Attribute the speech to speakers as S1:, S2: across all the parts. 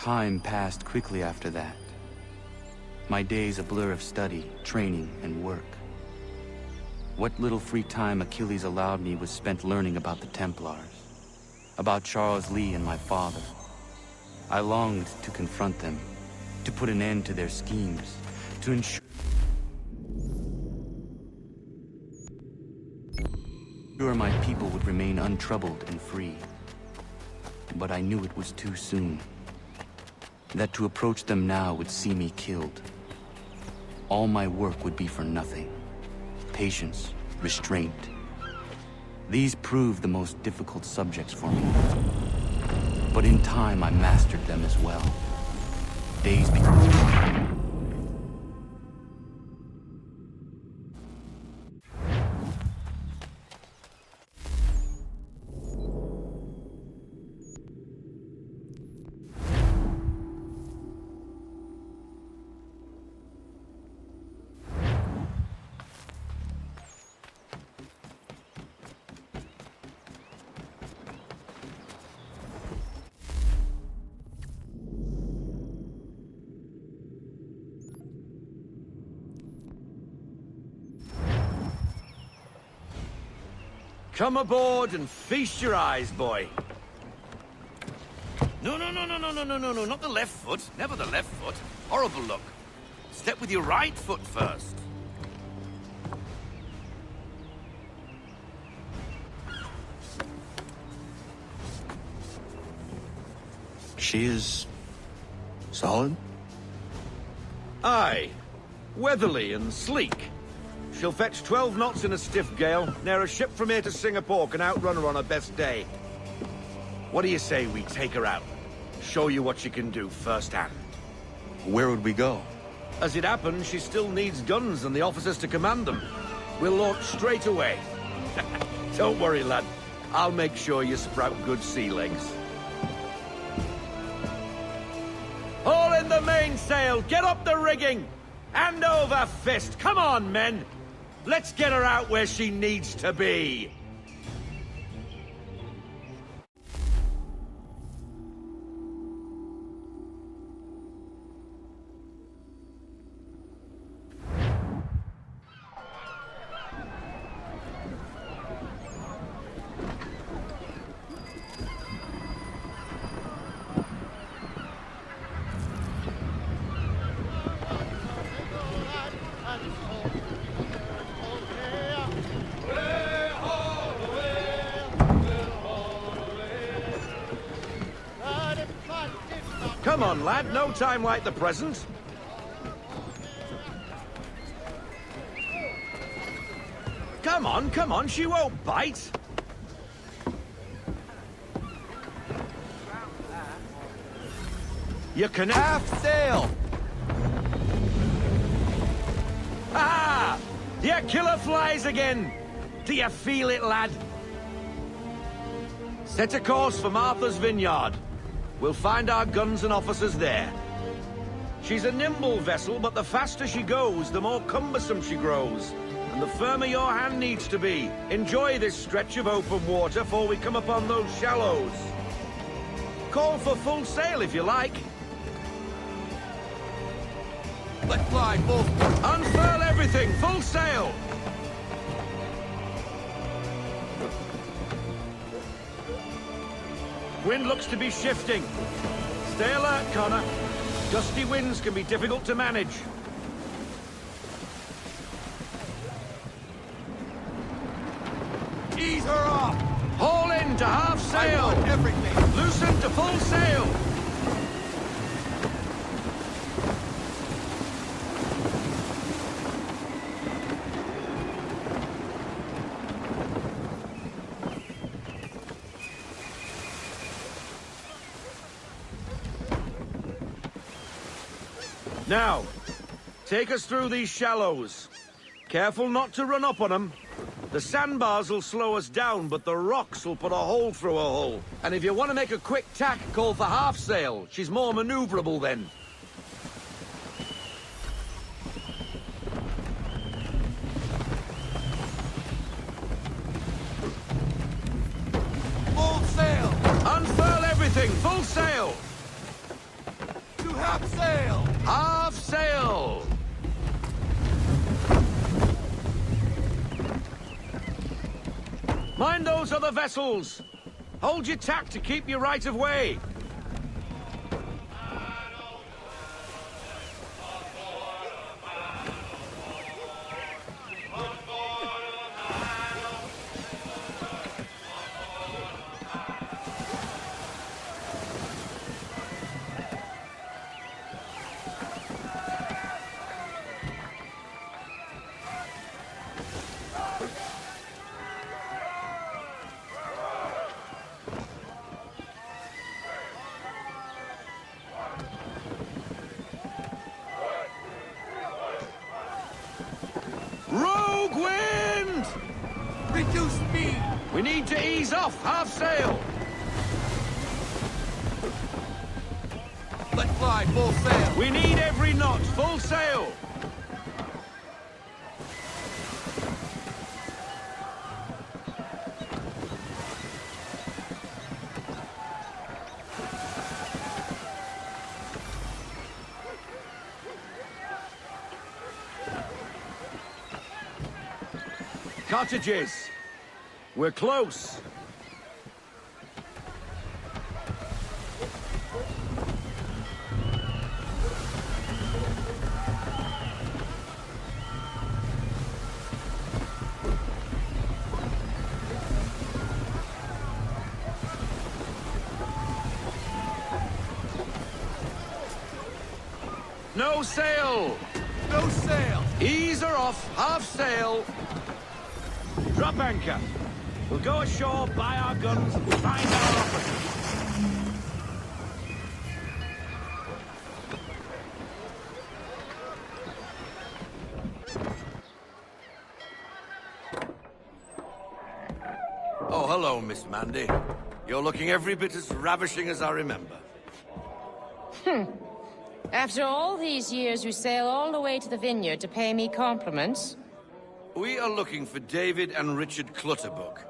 S1: Time passed quickly after that. My days a blur of study, training, and work. What little free time Achilles allowed me was spent learning about the Templars, about Charles Lee and my father. I longed to confront them, to put an end to their schemes, to ensure my people would remain untroubled and free. But I knew it was too soon. That to approach them now would see me killed. All my work would be for nothing. Patience, restraint. These proved the most difficult subjects for me. But in time, I mastered them as well. Days became...
S2: Come aboard and feast your eyes, boy. No, not the left foot. Never the left foot. Horrible look. Step with your right foot first.
S1: She is... solid?
S2: Aye. Weatherly and sleek. She'll fetch 12 knots in a stiff gale, ne'er a ship from here to Singapore can outrun her on her best day. What do you say we take her out? Show you what she can do firsthand.
S1: Where would we go?
S2: As it happens, she still needs guns and the officers to command them. We'll launch straight away. Don't worry, lad. I'll make sure you sprout good sea legs. Haul in the mainsail! Get up the rigging! Hand over fist! Come on, men! Let's get her out where she needs to be! Come on, lad, no time like the present. Come on, she won't bite. You can half sail. Ah! Your killer flies again. Do you feel it, lad? Set a course for Martha's Vineyard. We'll find our guns and officers there. She's a nimble vessel, but the faster she goes, the more cumbersome she grows. And the firmer your hand needs to be. Enjoy this stretch of open water before we come upon those shallows. Call for full sail if you like. Let fly, full. Unfurl everything, full sail! Wind looks to be shifting. Stay alert, Connor. Gusty winds can be difficult to manage. Ease her off! Haul in to half sail! I want everything! Loosen to full sail! Now, take us through these shallows. Careful not to run up on them. The sandbars will slow us down, but the rocks will put a hole through a hull. And if you want to make a quick tack, call for half sail. She's more maneuverable then. Full sail! Unfurl everything! Full sail! Mind those other vessels! Hold your tack to keep your right of way! Rogue wind!
S3: Reduce speed!
S2: We need to ease off, half sail!
S3: Let fly, full sail!
S2: We need every knot, full sail! Cottages! We're close! No sail!
S3: No sail!
S2: Ease her off, half sail! Drop anchor. We'll go ashore, buy our guns, and find our officers. Oh, hello, Miss Mandy. You're looking every bit as ravishing as I remember.
S4: After all these years, you sail all the way to the vineyard to pay me compliments?
S2: We are looking for David and Richard Clutterbuck.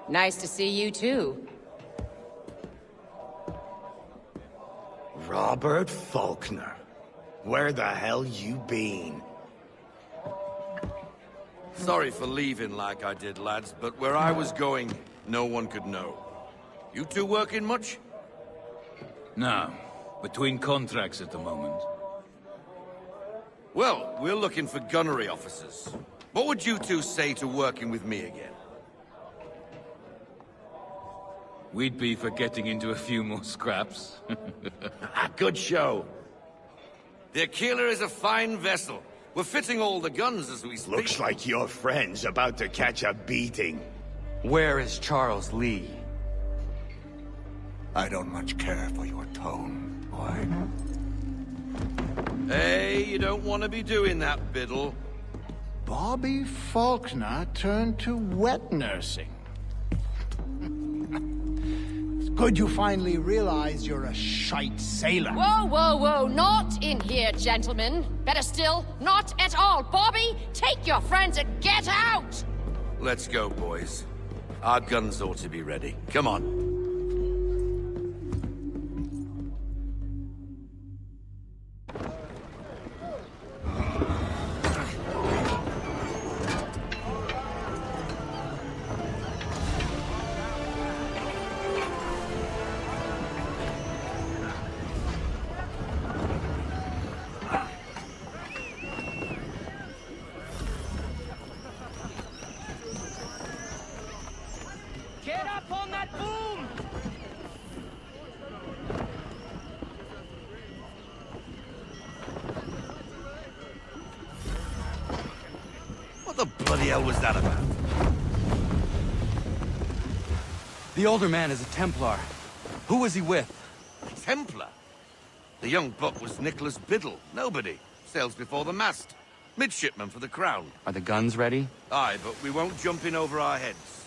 S4: Nice to see you, too.
S5: Robert Faulkner. Where the hell you been?
S2: Sorry for leaving like I did, lads, but where I was going, no one could know. You two working much?
S6: No. Between contracts at the moment.
S2: Well, we're looking for gunnery officers. What would you two say to working with me again?
S6: We'd be for getting into a few more scraps.
S2: Good show. The Aquila is a fine vessel. We're fitting all the guns as we speak.
S5: Looks like your friend's about to catch a beating.
S1: Where is Charles Lee?
S3: I don't much care for your tone, boy.
S2: Hey, you don't want to be doing that, Biddle.
S7: Bobby Faulkner turned to wet nursing. It's good you finally realize you're a shite sailor.
S4: Whoa, whoa, whoa, not in here, gentlemen. Better still, not at all. Bobby, take your friends and get out!
S2: Let's go, boys. Our guns ought to be ready. Come on.
S4: Get up on that boom!
S2: What the bloody hell was that about?
S1: The older man is a Templar. Who was he with?
S2: Templar? The young buck was Nicholas Biddle. Nobody. Sails before the mast. Midshipman for the Crown.
S1: Are the guns ready?
S2: Aye, but we won't jump in over our heads.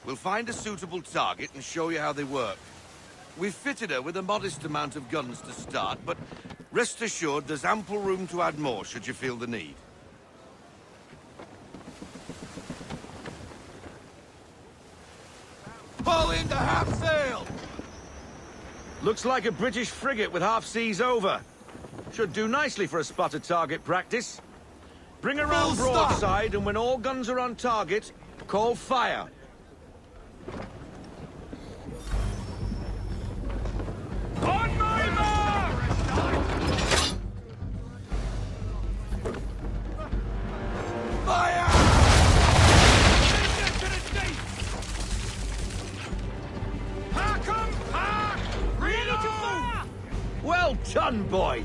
S2: We'll find a suitable target and show you how they work. We've fitted her with a modest amount of guns to start, but rest assured there's ample room to add more should you feel the need.
S3: Pull into half sail!
S2: Looks like a British frigate with half seas over. Should do nicely for a spotted target practice. Bring her round
S3: Full stop.
S2: broadside, and when all guns are on target, Call fire.
S3: On my mark! Fire! To the state! Come! Ready to fire!
S2: Well done, boy.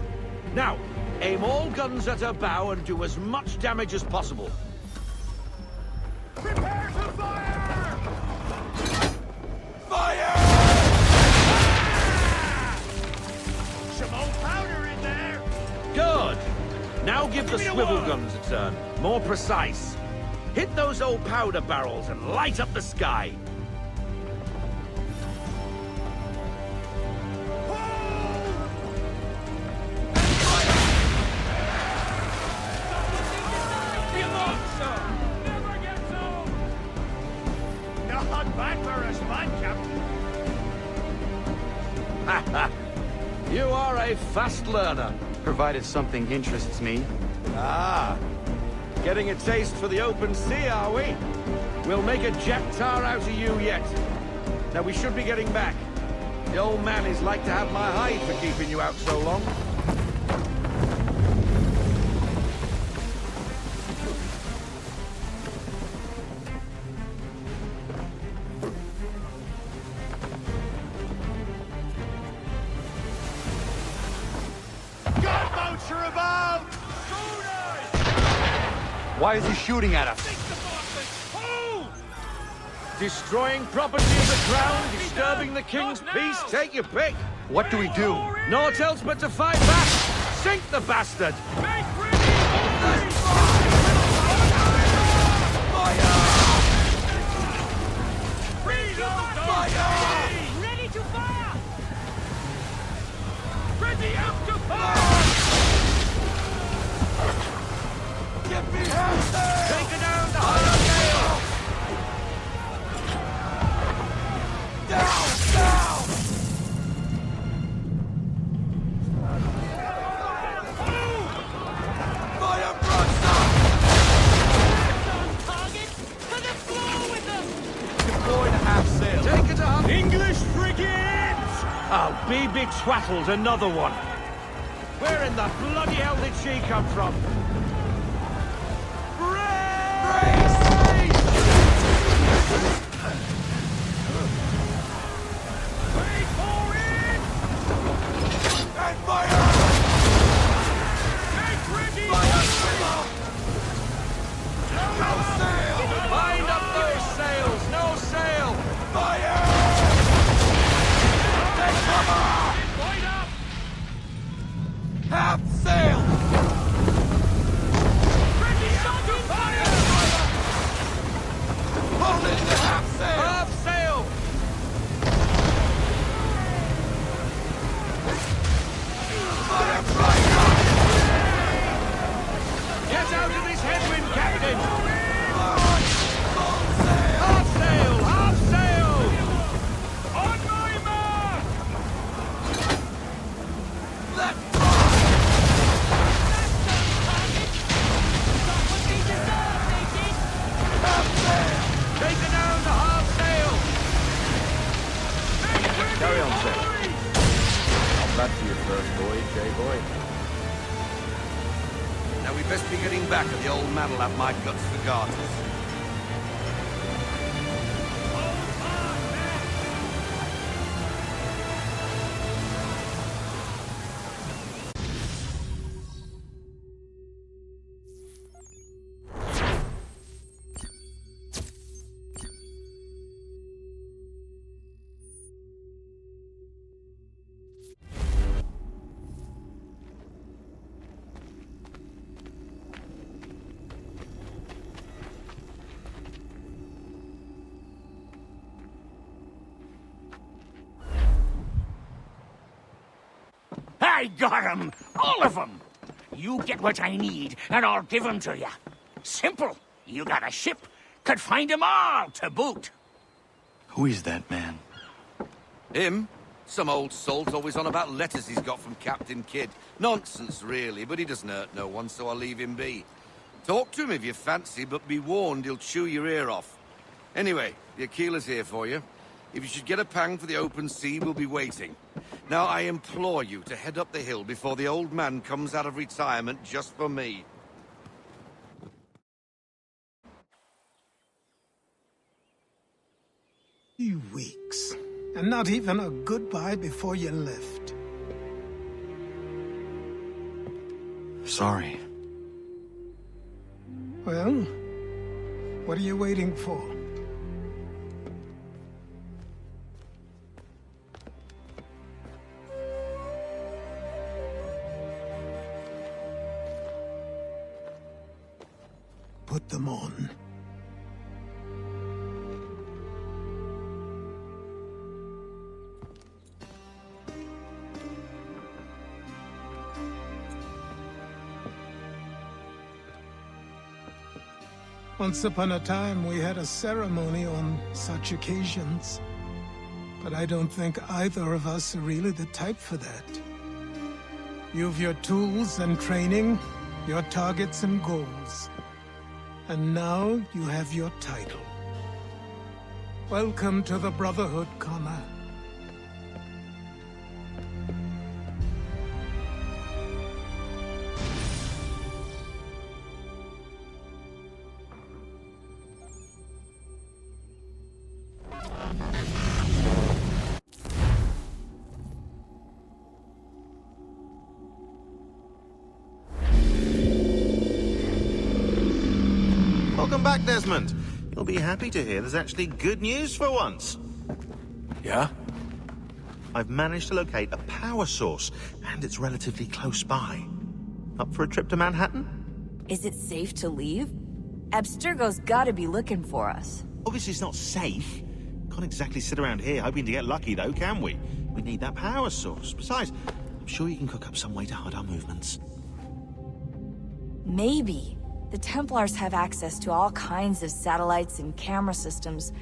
S2: Now, aim all guns at her bow and do as much damage as possible.
S3: Prepare to fire! Fire! Some old powder in there!
S2: Good. Now give the
S3: me the
S2: swivel
S3: word.
S2: guns a turn. More precise. Hit those old powder barrels and light up the sky.
S3: Not bad for a spud, Captain.
S2: You are a fast learner.
S1: Provided something interests me.
S2: Ah, getting a taste for the open sea, are we? We'll make a jet tar out of you yet. Now we should be getting back. The old man is like to have my hide for keeping you out so long.
S3: Gunboats are about!
S1: Why is he shooting at us?
S2: Destroying property of the crown, disturbing the king's peace, take your pick.
S1: What do we do?
S2: Naught else but to fight back. Sink the bastard.
S3: Ready to fire! Ready out to fire! Get me out there!
S2: Take her down the higher sail.
S3: Fire broadside!
S4: Target! To the floor with them!
S2: Deploy the half sail. Take it up. English frigates! Oh, be betwattled, another one. Where in the bloody hell did she come from?
S3: And fire! Take ready! No sail!
S2: Bind up those sails! No sail!
S3: Fire! Take cover! Point up! Half sail! Ready out to fire! Hold in the half sail!
S2: Half sail!
S3: Fire brighter!
S2: Get out of this headwind, Captain!
S3: Full sail!
S2: Half sail! Half sail!
S3: On my mark! Let half sail!
S2: Take her down to half sail! Carry on, sir. Not bad for your first voyage, eh, boy? Now we best be getting back, or the old man will have my guts for garters.
S8: I got 'em! All of 'em! You get what I need, and I'll give 'em to you. Simple. You got a ship, could find 'em all to boot.
S1: Who is that man?
S2: Him? Some old salt's always on about letters he's got from Captain Kidd. Nonsense, really, but he doesn't hurt no one, so I'll leave him be. Talk to him if you fancy, but be warned he'll chew your ear off. Anyway, the Aquila's here for you. If you should get a pang for the open sea, we'll be waiting. Now, I implore you to head up the hill before the old man comes out of retirement just for me.
S7: 2 weeks. And not even a goodbye before you left.
S5: Sorry.
S7: Well, what are you waiting for? Put them on. Once upon a time, we had a ceremony on such occasions. But I don't think either of us are really the type for that. You've your tools and training, your targets and goals. And now you have your title. Welcome to the Brotherhood, Connor.
S9: Welcome back, Desmond. You'll be happy to hear there's actually good news for once.
S5: Yeah?
S9: I've managed to locate a power source, and it's relatively close by. Up for a trip to Manhattan?
S10: Is it safe to leave? Abstergo's gotta be looking for us.
S9: Obviously it's not safe. Can't exactly sit around here hoping to get lucky, though, can we? We need that power source. Besides, I'm sure you can cook up some way to hide our movements.
S10: Maybe. The Templars have access to all kinds of satellites and camera systems.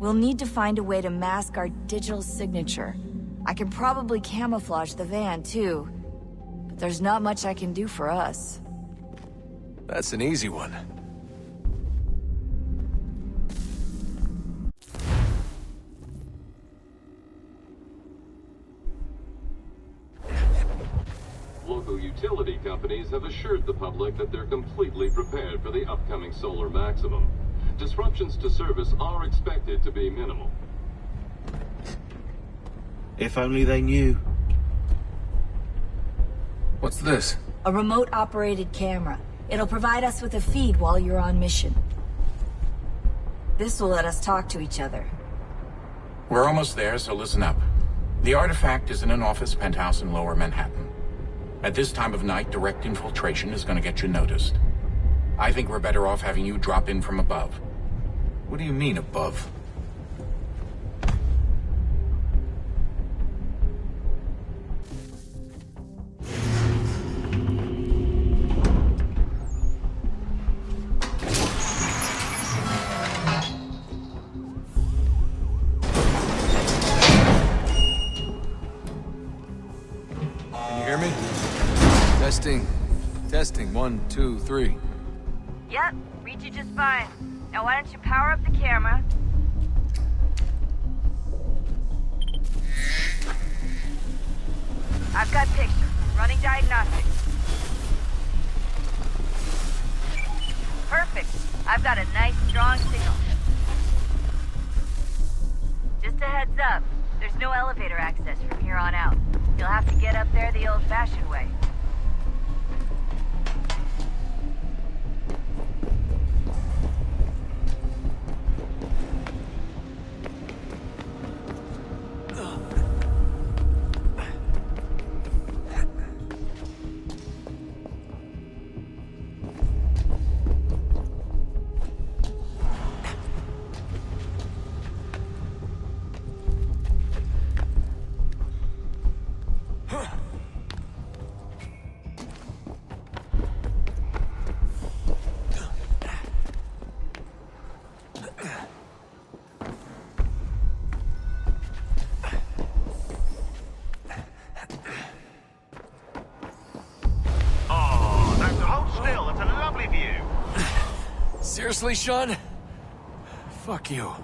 S10: We'll need to find a way to mask our digital signature. I can probably camouflage the van, too. But there's not much I can do for us.
S5: That's an easy one.
S11: Local utility companies have assured the public that they're completely prepared for the upcoming solar maximum. Disruptions to service are expected to be minimal.
S9: If only they knew.
S5: What's this?
S10: A remote-operated camera. It'll provide us with a feed while you're on mission. This will let us talk to each other.
S12: We're almost there, so listen up. The artifact is in an office penthouse in Lower Manhattan. At this time of night, direct infiltration is going to get you noticed. I think we're better off having you drop in from above.
S5: What do you mean, above? Can you hear me? Testing. Testing. 1, 2, 3.
S10: Yep, read you just fine. Now why don't you power up the camera? I've got pictures. Running diagnostics. Perfect. I've got a nice, strong signal. Just a heads up. There's no elevator access from here on out. You'll have to get up there the old-fashioned way.
S9: Hold still, it's a lovely view.
S5: Seriously, Sean? Fuck you.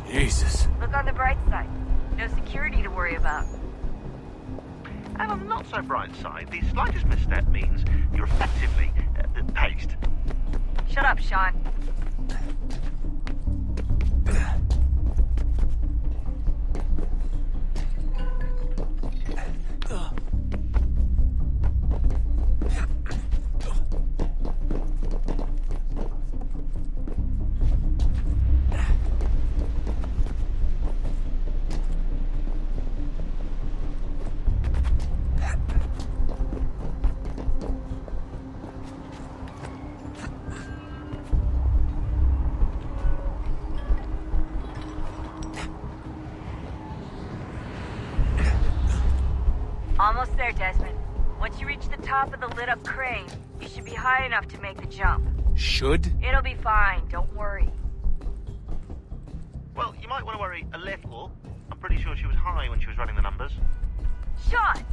S5: Jesus.
S10: Look on the bright side. No security to worry about.
S9: And on the not so bright side, the slightest misstep means you're effectively paced.
S10: Shut up, Sean. Almost there, Desmond. Once you reach the top of the lit-up crane, you should be high enough to make the jump.
S5: Should?
S10: It'll be fine, don't worry.
S9: Well, you might want to worry a little. I'm pretty sure she was high when she was running the numbers.
S10: Sean!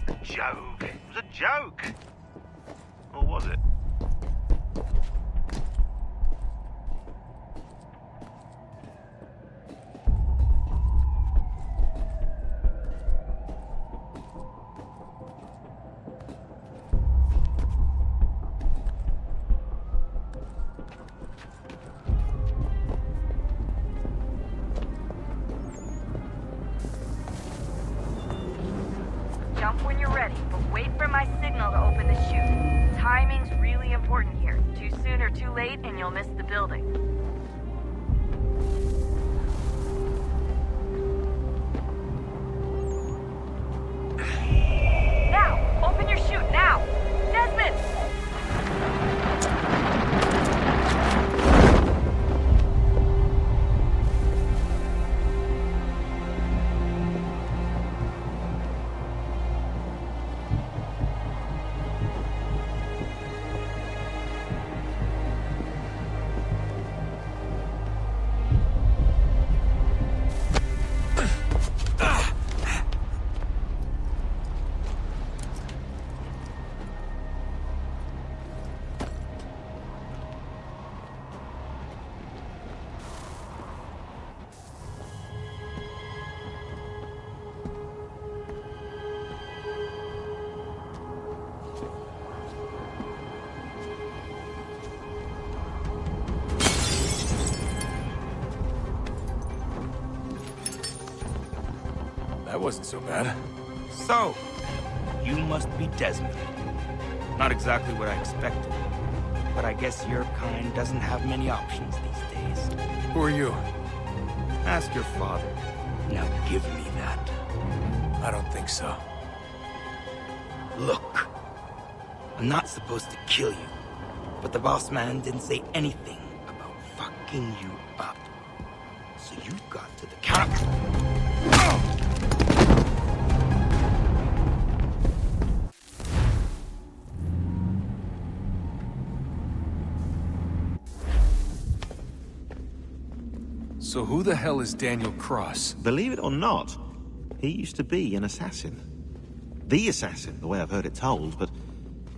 S9: A joke. It was a joke. Or was it?
S10: Jump when you're ready, but wait for my signal to open the chute. Timing's really important here. Too soon or too late, and you'll miss the building. Now! Open your chute, now! Desmond!
S5: That wasn't so bad.
S13: So, you must be Desmond. Not exactly what I expected, but I guess your kind doesn't have many options these days.
S5: Who are you?
S13: Ask your father. Now give me that.
S5: I don't think so.
S13: Look, I'm not supposed to kill you, but the boss man didn't say anything about fucking you up. So you've got to the counter.
S5: So who the hell is Daniel Cross?
S9: Believe it or not, he used to be an assassin. The assassin, the way I've heard it told, but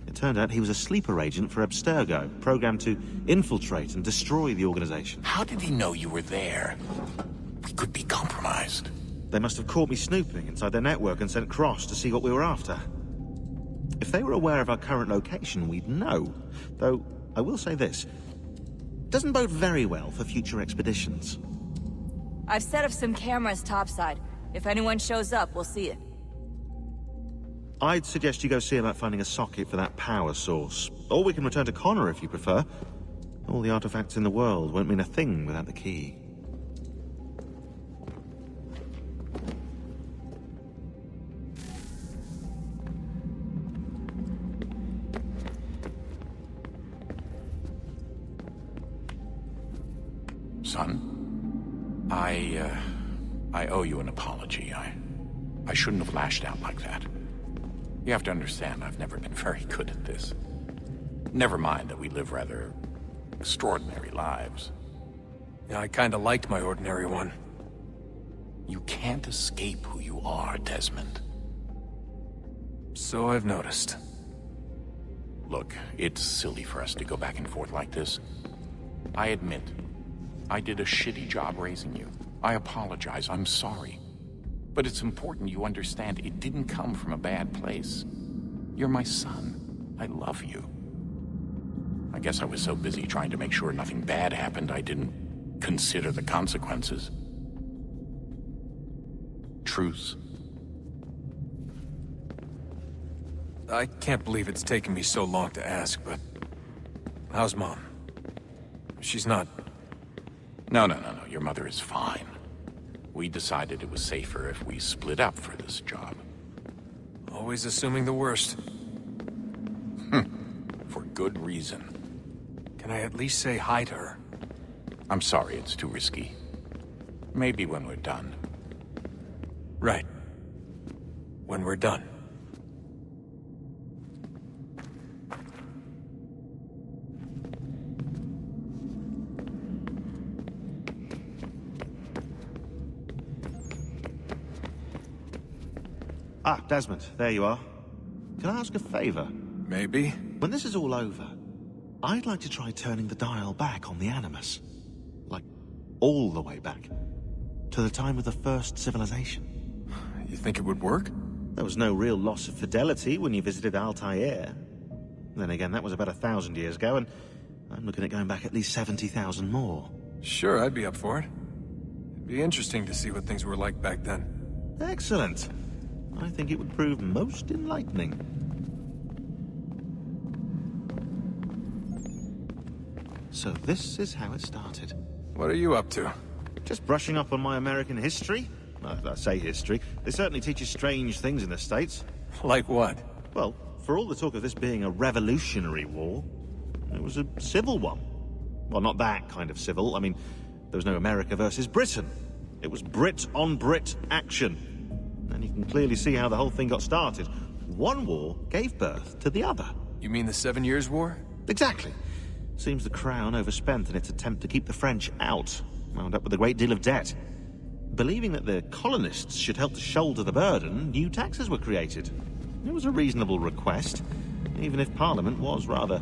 S9: it turned out he was a sleeper agent for Abstergo, programmed to infiltrate and destroy the organization.
S12: How did he know you were there? We could be compromised.
S9: They must have caught me snooping inside their network and sent Cross to see what we were after. If they were aware of our current location, we'd know. Though, I will say this. Doesn't bode very well for future expeditions.
S10: I've set up some cameras topside. If anyone shows up, we'll see it.
S9: I'd suggest you go see about finding a socket for that power source. Or we can return to Connor if you prefer. All the artifacts in the world won't mean a thing without the key.
S12: Son, I owe you an apology. I shouldn't have lashed out like that. You have to understand, I've never been very good at this. Never mind that we live rather extraordinary lives.
S5: Yeah, I kinda liked my ordinary one.
S12: You can't escape who you are, Desmond.
S5: So I've noticed.
S12: Look, it's silly for us to go back and forth like this. I admit, I did a shitty job raising you. I apologize, I'm sorry. But it's important you understand it didn't come from a bad place. You're my son. I love you. I guess I was so busy trying to make sure nothing bad happened, I didn't consider the consequences. Truce.
S5: I can't believe it's taken me so long to ask, but... how's Mom? She's not...
S12: No. Your mother is fine. We decided it was safer if we split up for this job.
S5: Always assuming the worst.
S12: For good reason.
S5: Can I at least say hi to her?
S12: I'm sorry, it's too risky. Maybe when we're done.
S5: Right. When we're done.
S9: Ah, Desmond, there you are. Can I ask a favor?
S5: Maybe.
S9: When this is all over, I'd like to try turning the dial back on the Animus. Like, all the way back. To the time of the first civilization.
S5: You think it would work?
S9: There was no real loss of fidelity when you visited Altair. Then again, that was about 1,000 years ago, and I'm looking at going back at least 70,000 more.
S5: Sure, I'd be up for it. It'd be interesting to see what things were like back then.
S9: Excellent. I think it would prove most enlightening. So this is how it started.
S5: What are you up to?
S9: Just brushing up on my American history. Well, I say history. They certainly teach you strange things in the States.
S5: Like what?
S9: Well, for all the talk of this being a revolutionary war, it was a civil one. Well, not that kind of civil. I mean, there was no America versus Britain. It was Brit on Brit action. And you can clearly see how the whole thing got started. One war gave birth to the other.
S5: You mean the 7 Years' War?
S9: Exactly. Seems the Crown overspent in its attempt to keep the French out, wound up with a great deal of debt. Believing that the colonists should help to shoulder the burden, new taxes were created. It was a reasonable request, even if Parliament was rather,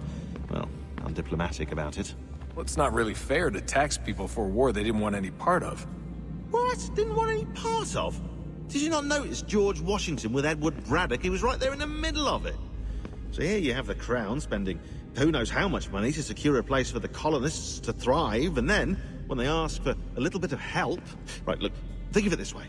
S9: well, undiplomatic about it.
S5: Well, it's not really fair to tax people for a war they didn't want any part of.
S9: What? Didn't want any part of? Did you not notice George Washington with Edward Braddock? He was right there in the middle of it. So here you have the Crown spending who knows how much money to secure a place for the colonists to thrive, and then, when they ask for a little bit of help... Right, look, think of it this way.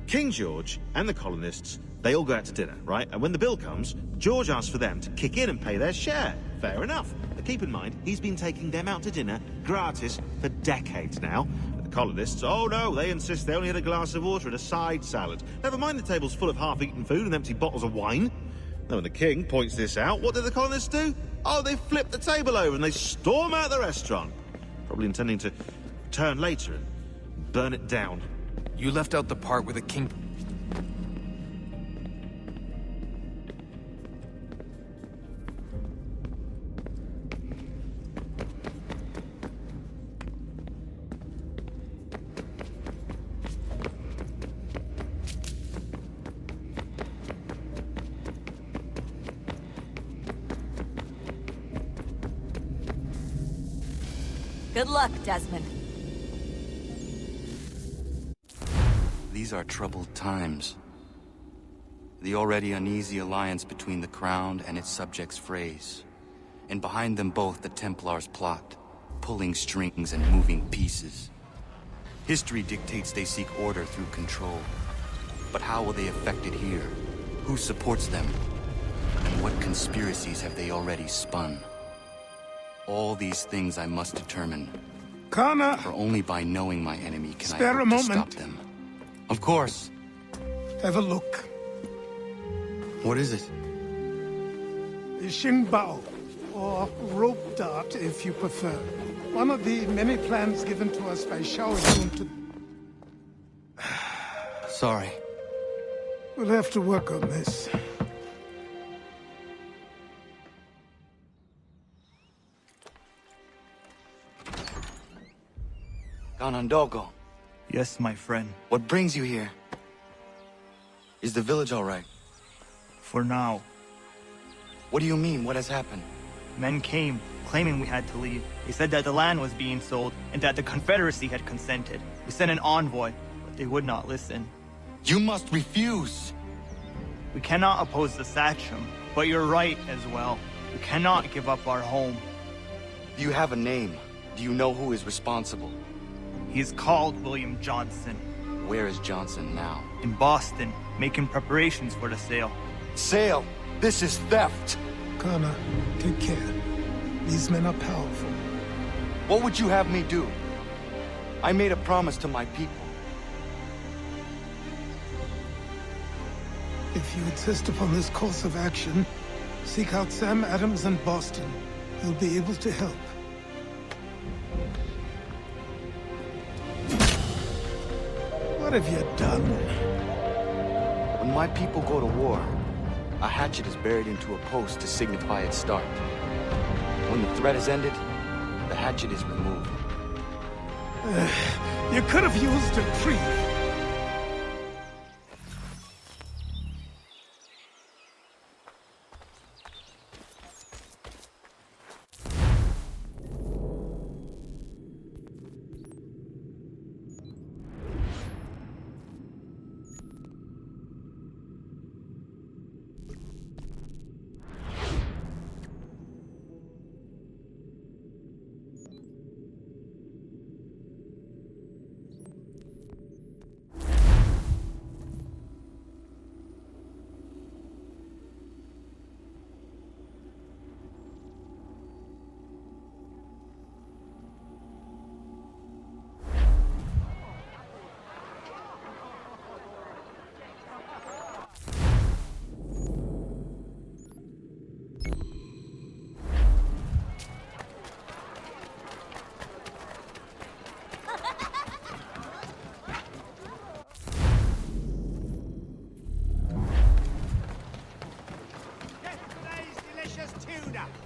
S9: King George and the colonists, they all go out to dinner, right? And when the bill comes, George asks for them to kick in and pay their share. Fair enough. But keep in mind, he's been taking them out to dinner gratis for decades now. The colonists, oh no, they insist they only had a glass of water and a side salad. Never mind the table's full of half-eaten food and empty bottles of wine. Now, when the king points this out, what do the colonists do? Oh, they flip the table over and they storm out the restaurant. Probably intending to return later and burn it down.
S5: You left out the part where the king...
S10: Good luck, Desmond.
S1: These are troubled times. The already uneasy alliance between the Crown and its subjects frays. And behind them both the Templars plot, pulling strings and moving pieces. History dictates they seek order through control. But how will they effect it here? Who supports them? And what conspiracies have they already spun? All these things I must determine.
S7: Connor!
S1: For only by knowing my enemy can I
S7: Spare
S1: hope
S7: a
S1: to
S7: moment.
S1: stop them. Of course.
S7: Have a look.
S1: What is it?
S7: The Xingbao, or rope dart if you prefer. One of the many plans given to us by Shao Yun to...
S1: Sorry.
S7: We'll have to work on this.
S1: Ganondogo,
S14: Yes, my friend.
S1: what brings you here? Is the village all right?
S14: For now.
S1: What do you mean? What has happened?
S14: Men came, claiming we had to leave. They said that the land was being sold, and that the Confederacy had consented. We sent an envoy, but they would not listen.
S1: You must refuse!
S14: We cannot oppose the Sachem, but you're right as well. We cannot give up our home.
S1: Do you have a name? Do you know who is responsible?
S14: He is called William Johnson.
S1: Where is Johnson now?
S14: In Boston, making preparations for the sale.
S1: Sale! This is theft!
S7: Connor, take care. These men are powerful.
S1: What would you have me do? I made a promise to my people.
S7: If you insist upon this course of action, seek out Sam Adams in Boston. He'll be able to help. What have you done?
S1: When my people go to war, a hatchet is buried into a post to signify its start. When the threat is ended, the hatchet is removed.
S7: You could have used a tree.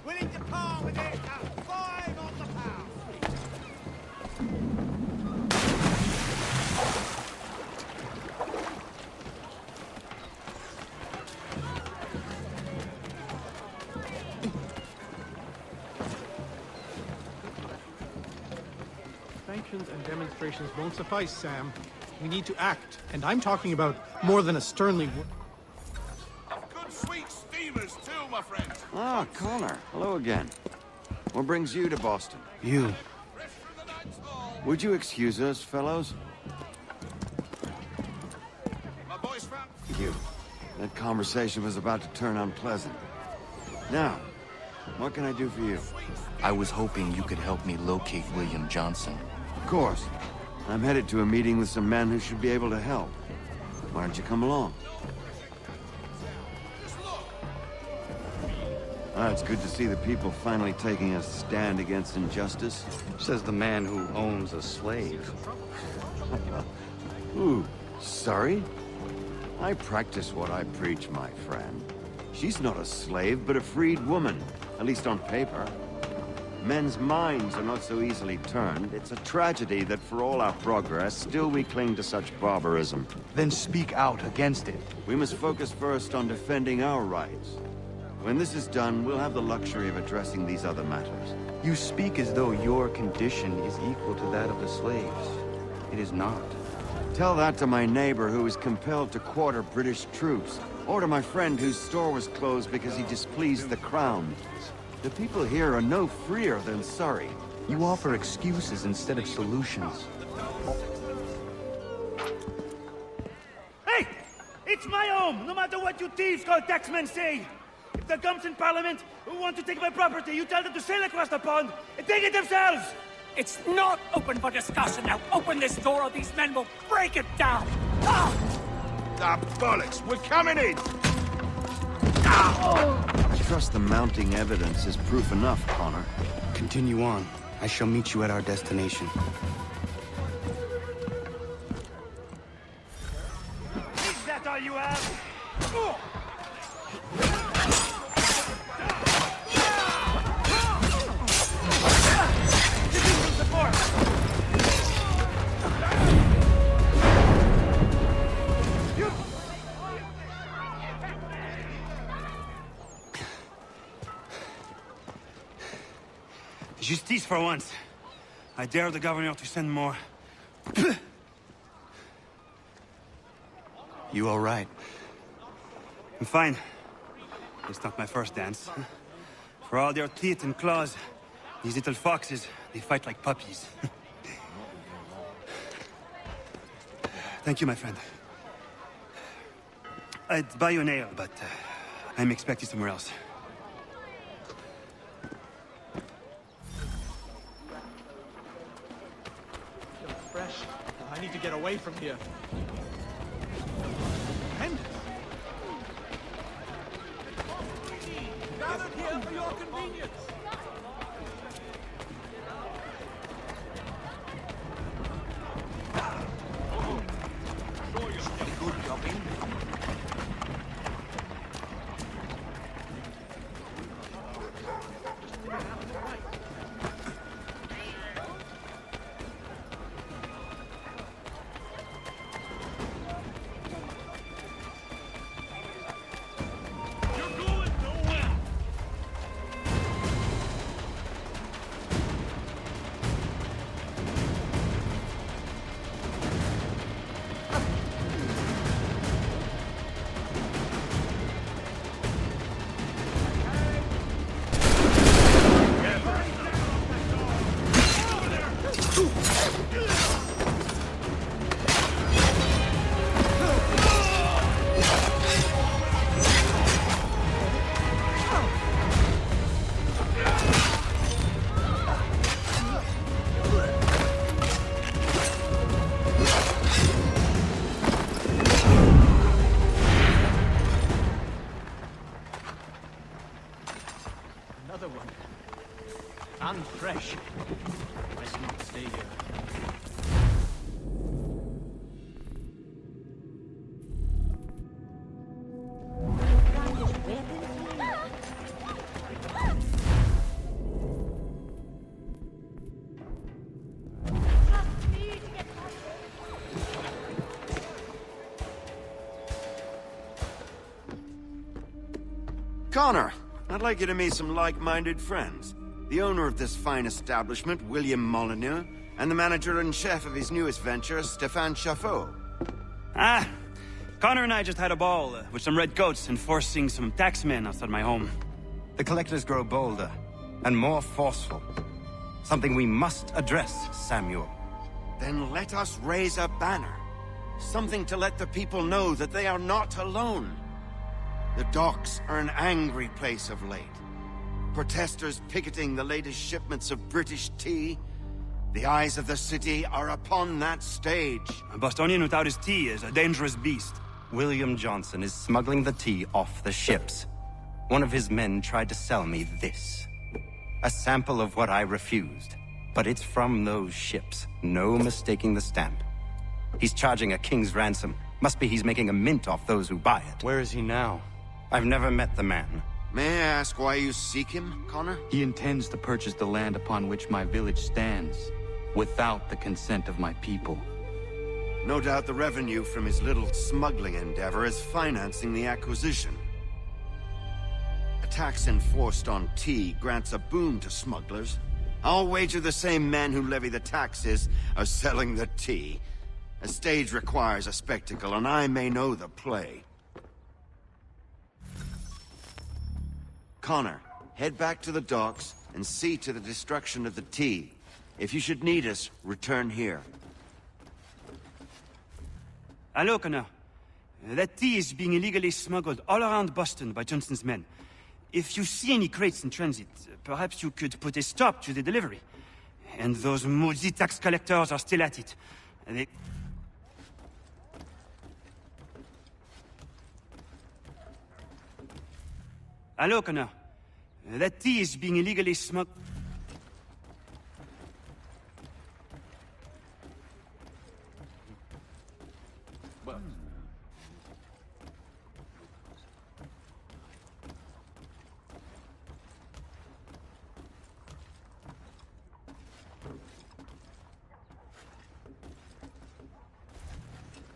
S3: Willing to par with it at 5 on the pound.
S15: Sanctions and demonstrations won't suffice, Sam. We need to act, and I'm talking about more than a sternly...
S3: Good sweet steamers too, my friend.
S16: Ah, Connor. Hello again. What brings you to Boston?
S1: You.
S16: Would you excuse us, fellows? Thank you. That conversation was about to turn unpleasant. Now, what can I do for you?
S1: I was hoping you could help me locate William Johnson.
S16: Of course. I'm headed to a meeting with some men who should be able to help. Why don't you come along? It's good to see the people finally taking a stand against injustice.
S1: Says the man who owns a slave.
S16: Ooh, sorry? I practice what I preach, my friend. She's not a slave, but a freed woman, at least on paper. Men's minds are not so easily turned. It's a tragedy that for all our progress, still we cling to such barbarism.
S1: Then speak out against it.
S16: We must focus first on defending our rights. When this is done, we'll have the luxury of addressing these other matters.
S1: You speak as though your condition is equal to that of the slaves. It is not.
S16: Tell that to my neighbor who was compelled to quarter British troops, or to my friend whose store was closed because he displeased the crown. The people here are no freer than Surrey.
S1: You offer excuses instead of solutions.
S3: Hey! It's
S17: It's my home, no matter what you thieves called taxmen say. If the gums in Parliament who want to take my property, you tell them to sail across the pond and take it themselves!
S8: It's not open for discussion now. Open this door or these men will break it down. Ah,
S3: bollocks! We're coming in!
S16: I trust the mounting evidence is proof enough, Connor.
S1: Continue on. I shall meet you at our destination.
S17: Is that all you have? Oh. Justice for once. I dare the governor to send more.
S1: You all right?
S17: I'm fine. It's not my first dance. For all their teeth and claws, these little foxes, they fight like puppies. Thank you, my friend. I'd buy you an ale, but I'm expecting somewhere else.
S15: Fresh. I need to get away from here. And
S3: Gathered here for your convenience!
S13: Good jobbing.
S15: another one. And fresh. I should not stay here.
S16: Connor, I'd like you to meet some like-minded friends. The owner of this fine establishment, William Molyneux, and the manager and chef of his newest venture, Stéphane Chaffeau.
S17: Ah, Connor and I just had a ball with some redcoats enforcing some taxmen outside my home.
S18: The collectors grow bolder and more forceful. Something we must address, Samuel.
S16: Then let us raise a banner. Something to let the people know that they are not alone. The docks are an angry place of late. Protesters picketing the latest shipments of British tea. The eyes of the city are upon that stage.
S17: A Bostonian without his tea is a dangerous beast.
S18: William Johnson is smuggling the tea off the ships. One of his men tried to sell me this. A sample of what I refused. But it's from those ships. No mistaking the stamp. He's charging a king's ransom. Must be he's making a mint off those who buy it.
S1: Where is he now?
S18: I've never met the man.
S16: May I ask why you seek him, Connor?
S1: He intends to purchase the land upon which my village stands, without the consent of my people.
S16: No doubt the revenue from his little smuggling endeavor is financing the acquisition. A tax enforced on tea grants a boon to smugglers. I'll wager the same men who levy the taxes are selling the tea. A stage requires a spectacle, and I may know the play. Connor, head back to the docks and see to the destruction of the tea. If you should need us, return here.
S17: Hello, Connor. That tea is being illegally smuggled all around Boston by Johnson's men. If you see any crates in transit, perhaps you could put a stop to the delivery. And those maudit tax collectors are still at it. They... Hello, Connor. That tea is being illegally smuggled...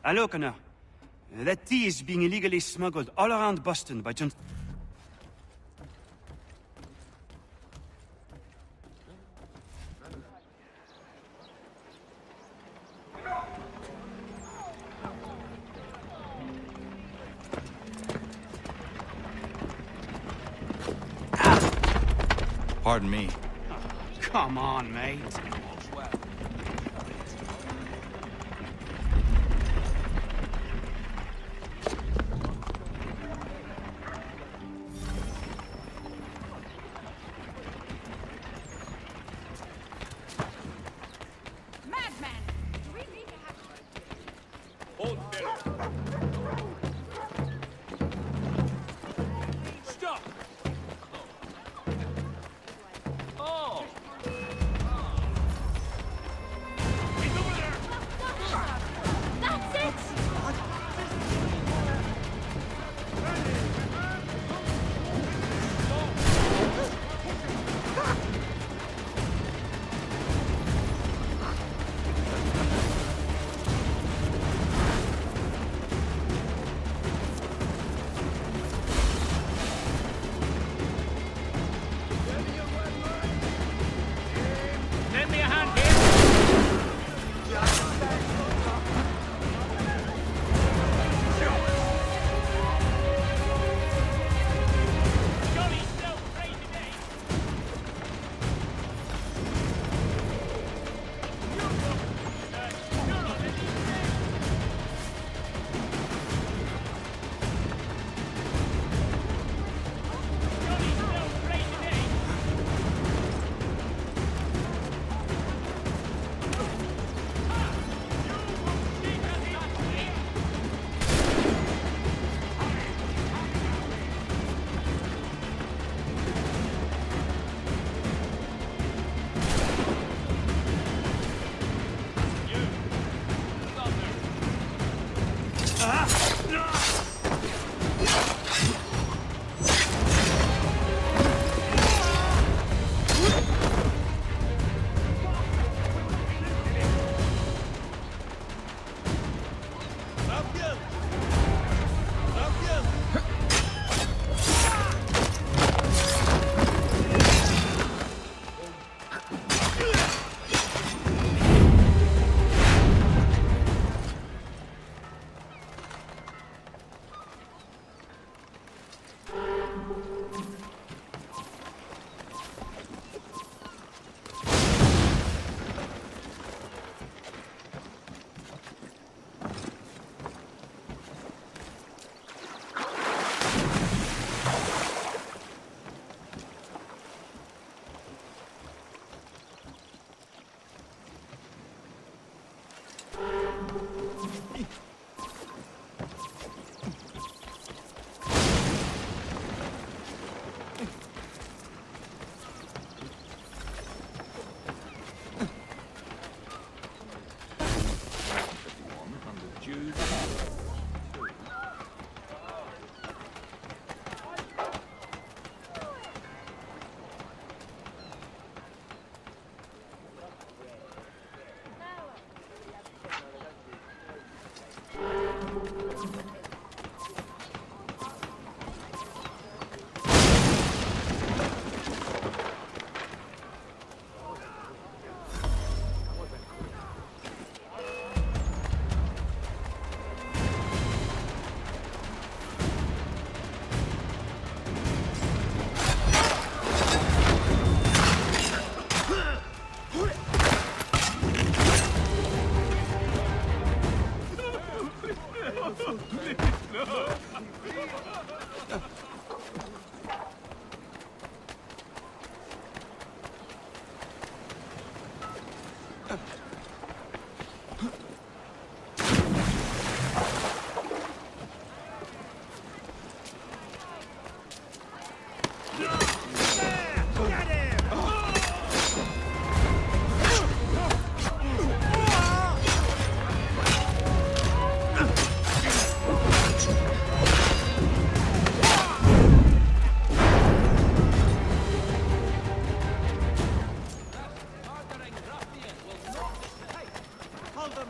S17: Hello, Connor. That tea is being illegally smuggled all around Boston by Johnson.
S19: Pardon me.
S17: Come on, mate.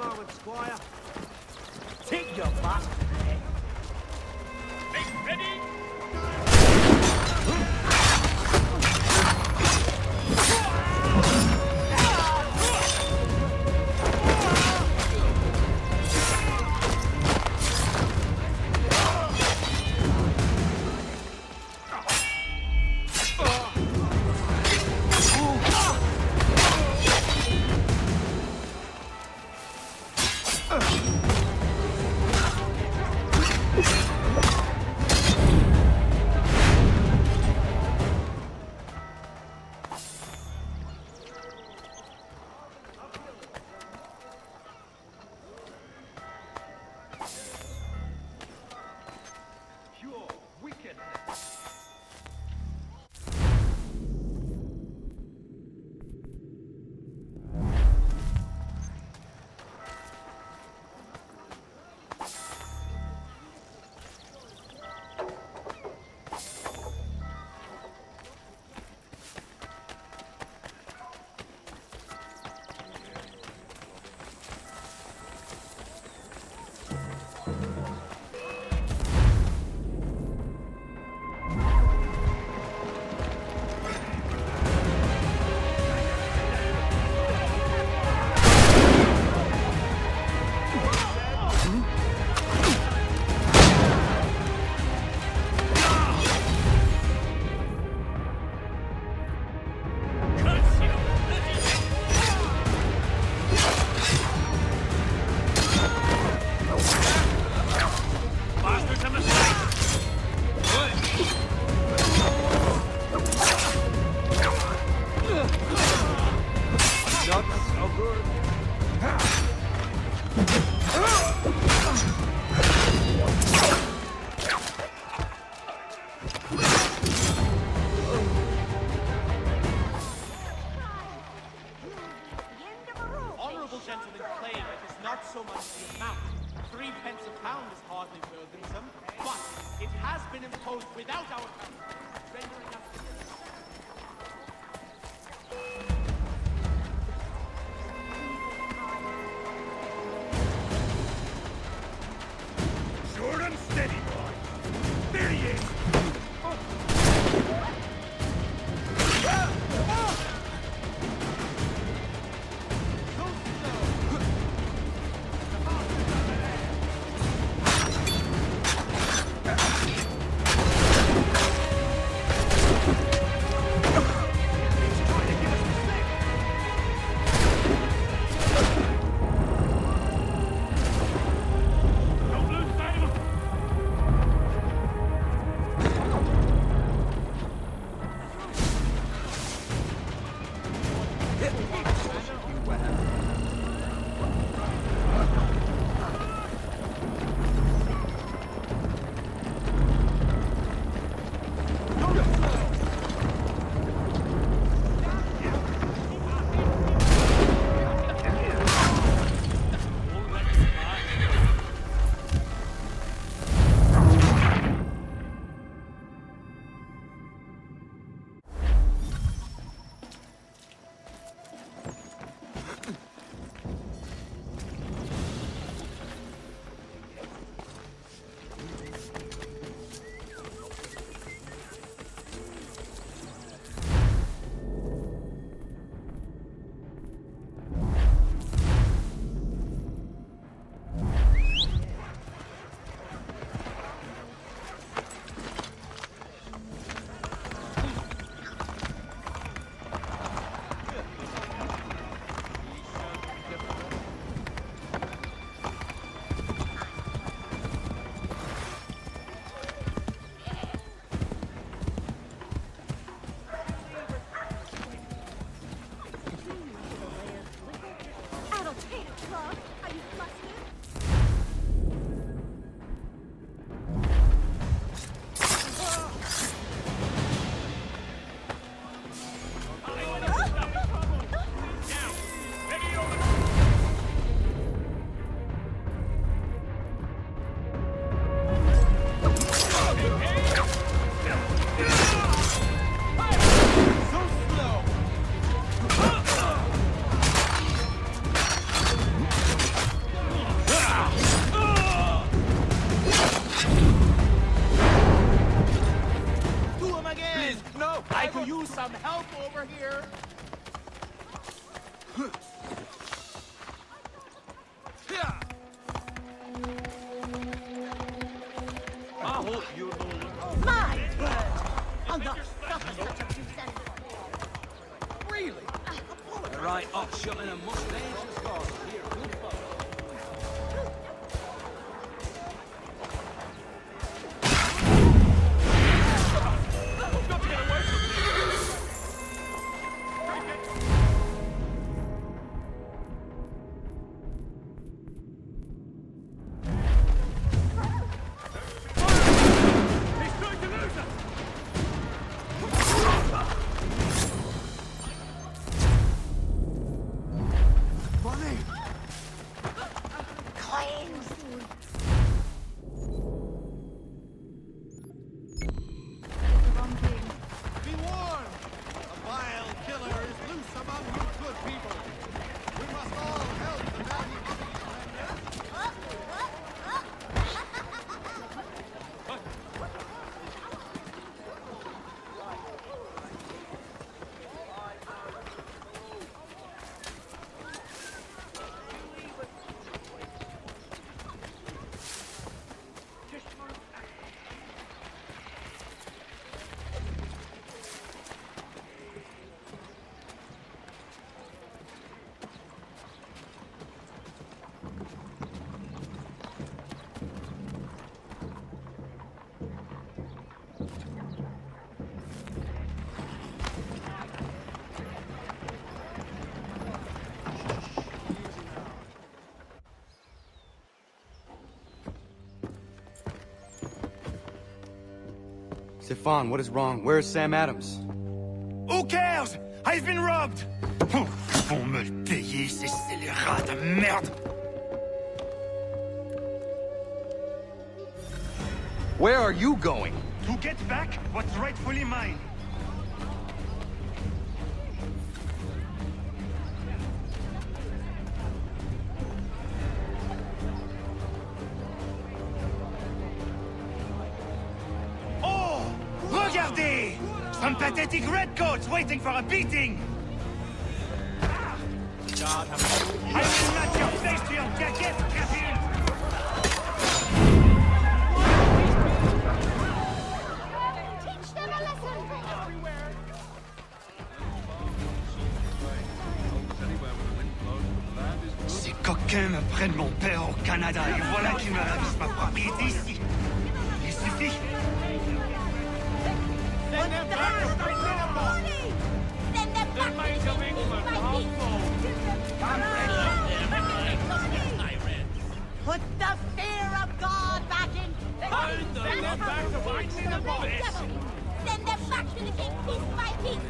S2: a moment, Squire. Take your back.
S3: Make ready! some help over here?
S2: I hope you know.
S19: My word! I'll not suffer such a nuisance.
S2: Really? The right offshot in a mustache has got here. Good fun.
S3: Be warned! A vile killer is loose among you good people. We must all help the valiant
S13: Stefan, what is wrong? Where's Sam Adams?
S17: Who cares? I've been robbed! Oh, ils vont me le payer, ces scélérats de merde!
S13: Where are you going?
S17: To get back what's rightfully mine. Oh! Regardez! Some pathetic redcoats waiting for a beating! I will match your face to your jacket, Captain!
S19: Teach them a lesson!
S17: Ces coquins me prennent mon père au Canada et voilà qu'ils me ravissent ma propriété ici. Il suffit.
S3: Send them back to Brazil!
S19: Send them back to England! Put the fear of God back in...
S3: Send them back to fighting the bullets!
S19: Send them back to the king piece by piece!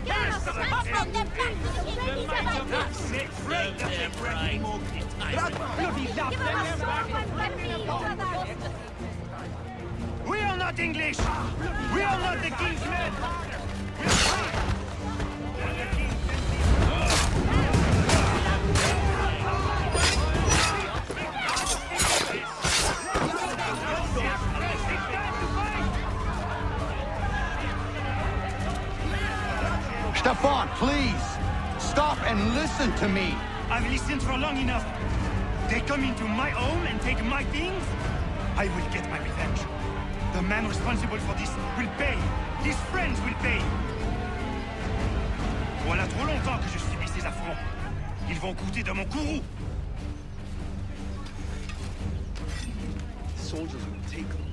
S19: Send them back to the king piece by piece!
S17: We are not English! We are not the king's men!
S13: Stefan, please! Stop and listen to me!
S17: I've listened for long enough. They come into my home and take my things? I will get my revenge. The man responsible for this will pay. His friends will pay. Voilà trop longtemps que je subis ces affronts. Ils vont goûter de mon courroux.
S3: Soldiers will take them.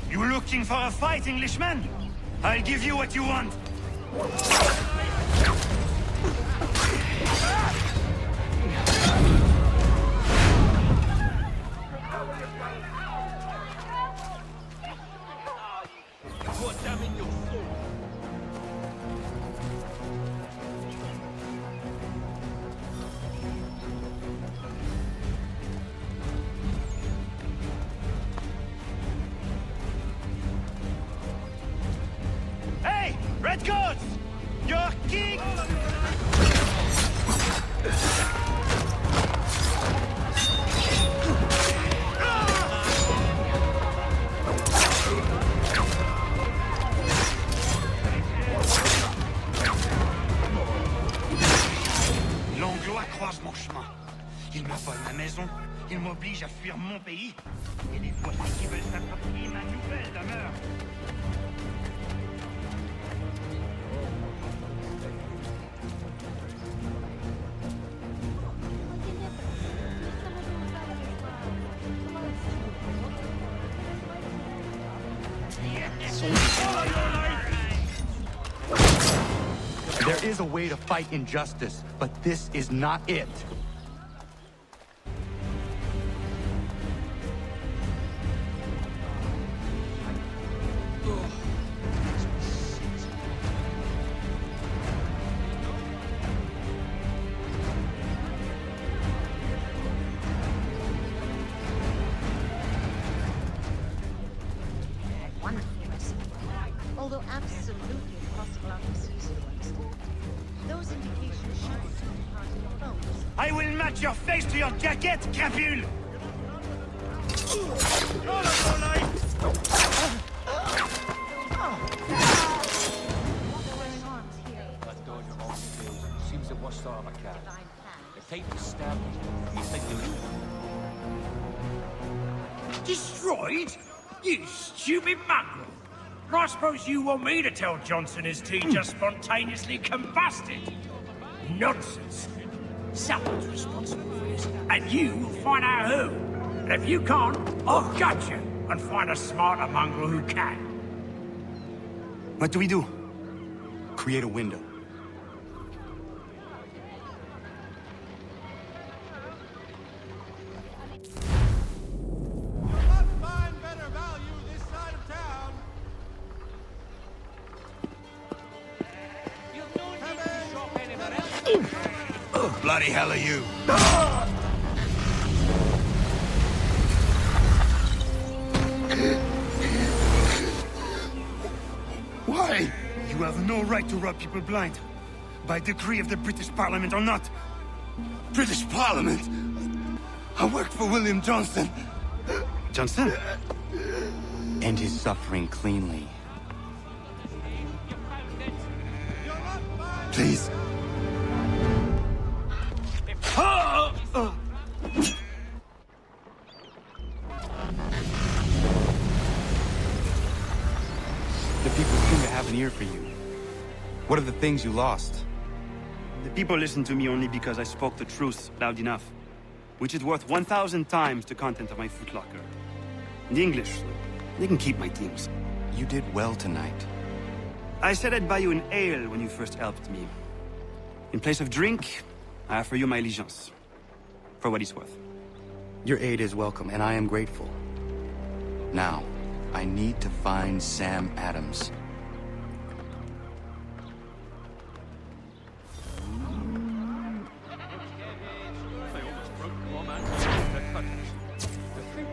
S17: You looking for a fight, Englishman? I'll give you what you want.
S2: Put them in your soul.
S17: Hey, redcoats! Your king! vole ma maison, il m'oblige à fuir mon pays, et les voici qui veulent s'approprier ma nouvelle demeure.
S1: There is a way to fight injustice, but this is not it.
S19: Although absolutely impossible out of season ones. Those indications show some part in the bones.
S17: I will match your face to your jacket, crapule!
S6: Seems it was sort of a cat. The type of stab you think you
S8: Destroyed? You stupid mongrel! I suppose you want me to tell Johnson his tea just spontaneously combusted? Nonsense. Someone's responsible for this, and you will find out who. And if you can't, I'll gut you and find a smarter mongrel who can.
S17: What do we do?
S1: Create a window.
S17: Bloody hell are you? Why? You have no right to rob people blind. By decree of the British Parliament or not. British Parliament? I worked for William Johnson. Johnson?
S1: End his suffering cleanly.
S17: Please.
S1: The people seem to have an ear for you. What are the things you lost?
S17: The people listen to me only because I spoke the truth loud enough. Which is worth 1,000 times the content of my footlocker. The English, they can keep my teams.
S1: You did well tonight.
S17: I said I'd buy you an ale when you first helped me. In place of drink, I offer you my allegiance. For what it's worth.
S1: Your aid is welcome, and I am grateful. Now, I need to find Sam Adams.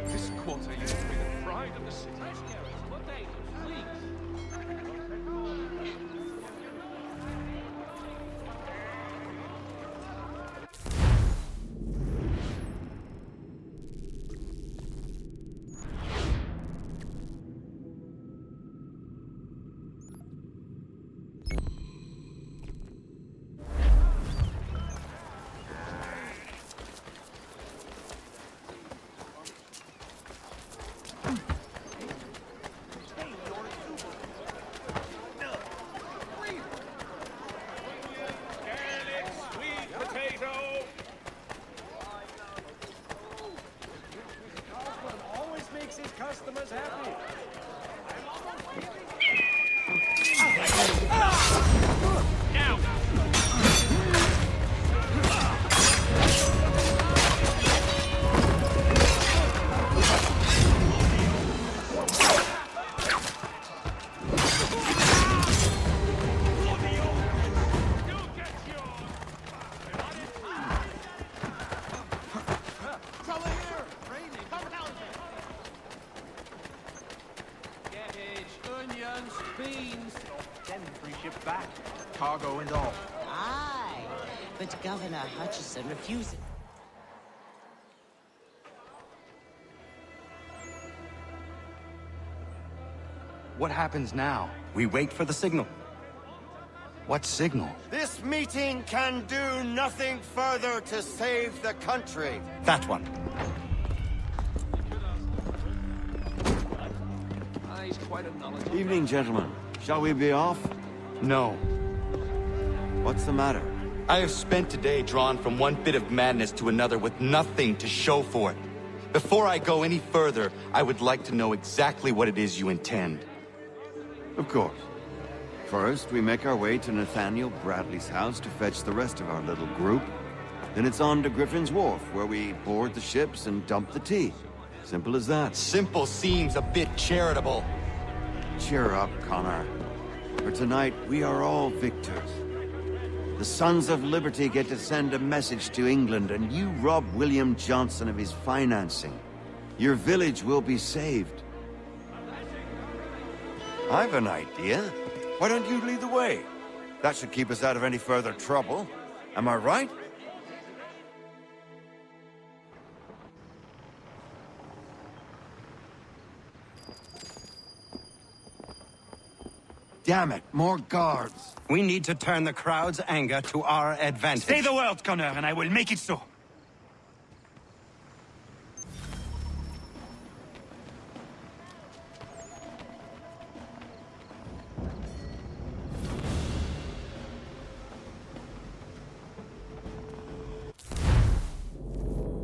S3: This quarter used to be the pride of the city.
S2: Customers happy.
S8: Now!
S3: Onions, beans, then free ship back, cargo and all.
S20: Aye, but Governor Hutchison refuses.
S1: What happens now?
S18: We wait for the signal.
S1: What signal?
S16: This meeting can do nothing further to save the country.
S18: That one.
S6: He's quite a knowledge.
S16: Evening, gentlemen. Shall we be off?
S1: No.
S16: What's the matter?
S1: I have spent today drawn from one bit of madness to another with nothing to show for it. Before I go any further, I would like to know exactly what it is you intend.
S16: Of course. First, we make our way to Nathaniel Bradley's house to fetch the rest of our little group. Then it's on to Griffin's Wharf, where we board the ships and dump the tea. Simple as that.
S1: Simple seems a bit charitable.
S16: Cheer up, Connor. For tonight, we are all victors. The Sons of Liberty get to send a message to England, and you rob William Johnson of his financing. Your village will be saved. I've an idea. Why don't you lead the way? That should keep us out of any further trouble. Am I right? Damn it, more guards.
S18: We need to turn the crowd's anger to our advantage.
S17: Say the word, Connor, and I will make it so.